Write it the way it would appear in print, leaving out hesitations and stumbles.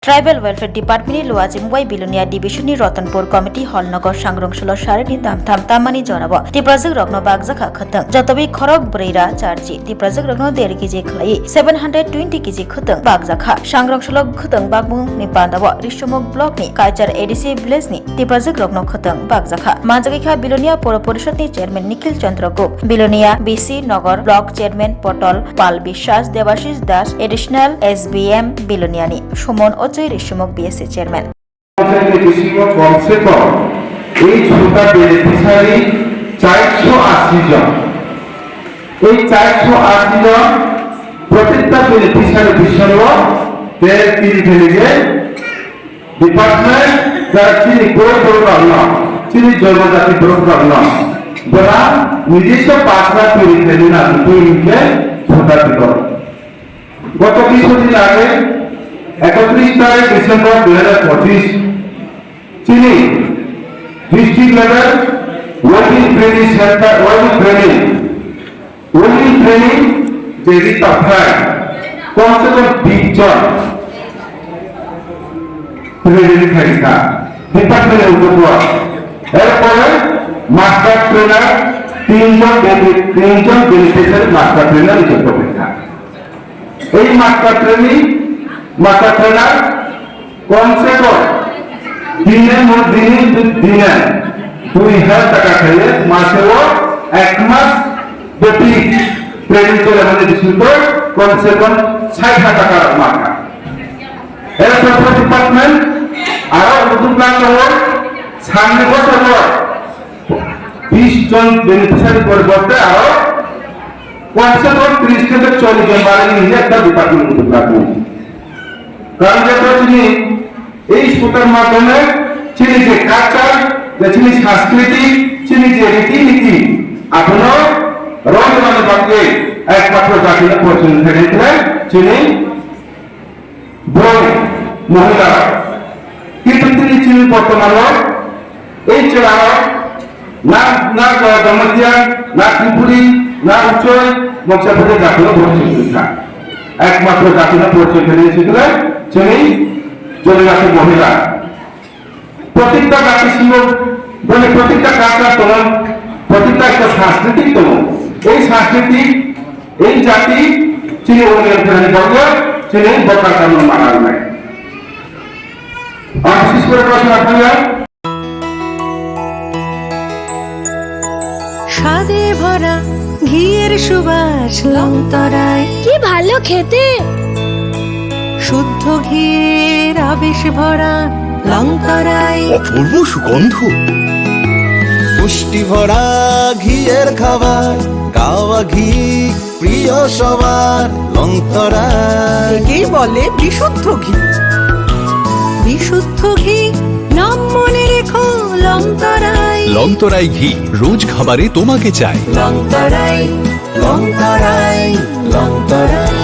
tribal welfare डिपार्टमेंटनि लुवाजी मुंबाई बिलोनिया डिविजननि रतनपुर कमिटी हल नगर सांग्रंसल सारिनि दामथाम तामानि जनाबो तिप्रजक रत्न बागजाखा खतंग जतबि खरक ब्रैरा चार्जी तिप्रजक रत्न 1.5 केजि खलाई 720 केजि खतंग बागजाखा सांग्रंसल खतंग बागमुं नि पांदाबो रिशमुक ब्लॉक नि कालचार एडीसी विलेज नि तिप्रजक रत्न खतंग बागजाखा मानजागिखा बिलोनिया पौर परिषद नि चेयरमैन निखिल चंद्र गुप बिलोनिया बीसी नगर ब्लॉक चेयरमैन पटल पाल विश्वास देवाशीष दास एडिशनल एसबीएम बिलोनिया नि सुमन রেশমক বিএসসি চেয়ারম্যান কমসে কম এই ছোটা বেনিফিশিয়ারি 480 জন এই 480 জন প্রত্যেকটা বেনিফিশিয়ারি বিষয় দেড় তিন ভেলিগে ডিপার্টমেন্ট যারা চিনি প্রোগ্রাম না চিনি জনজাতি প্রোগ্রাম না যারা নিজস্ব পাঁচটা তৈরি ফেলি না তৈরিকে ছোটা দিল গত কিছুদিন আগে 31 ডিসেম্বর 2025 চিনি district level welding training centre welding training যে রিটাফার কমসে কম 20 জন ট্রেনিং খাইছা ডিপার্টমেন্টের উপর এরপরে মাস্টার ট্রেনার 3 জন বেনিফিশিয়ারি মাস্টার ট্রেনার নিযুক্ত হয়েছে এই মাস্টার ট্রেনিং মাথা ট্রেনার কমসে কম দিনে 2000 টাকা খেলে মাসেও 1 মাস ব্যাপী ট্রেনিং চলে মানে শুধু কমসে কম 60,000 টাকার মাথা এরপর ডিপার্টমেন্ট আরো নতুন প্ল্যান হলো সামনে বছর 20 জন বেনিফিশিয়ারি পরিবর্তে আরো কমসে কম 30 থেকে 40 জন বাড়িয়ে নিয়ে একটা ডিপার্টমেন্ট নতুন রাখবো কারণ চিনি এই সুতার মাধ্যমে চিনি যে কালচার চিনি সংস্কৃতি চিনি যে রীতিনীতি এখনো রমজানের বাক্যে একমাত্র জাতির পরিচয় দিয়েছিলেন চিনি বড় মহিলা কিন্তু তিনি চিনি বর্তমানে এই চেলার না না জমতিয়া না ত্রিপুরি না উচ্চয় মঞ্চাপতি জাতীয় পরিচয় একমাত্র জাতীয় পরিচয় দিয়েছিলেন চিনি জনজাতি মহিলা প্রত্যেকটা জাতি ছিল বলে প্রত্যেকটা কালচার তোমার প্রত্যেকটা একটা সাংস্কৃতিক তোমার এই সাংস্কৃতিক এই জাতি চিনি অনুযায়ী বলবে চিনি বকার কারণ মানার নাই আর বিশেষ করে প্রশ্ন আপনারা স্বাদে ভরা ঘিয়ের সুবাস লংতরায় কি ভালো খেতে শুদ্ধ ঘিয়ের আবেশ ভরা লংতরায় অপূর্ব সুগন্ধ পুষ্টি ভরা ঘিয়ের খাবার গাওয়া ঘি প্রিয় সবার লংতরায় একেই বলে বিশুদ্ধ ঘি বিশুদ্ধ ঘি নাম মনে রেখো লংতরায় লংতরাই ঘি রোজ খাবারে তোমাকে চাই লংতরায় লংতরায় লংতরায়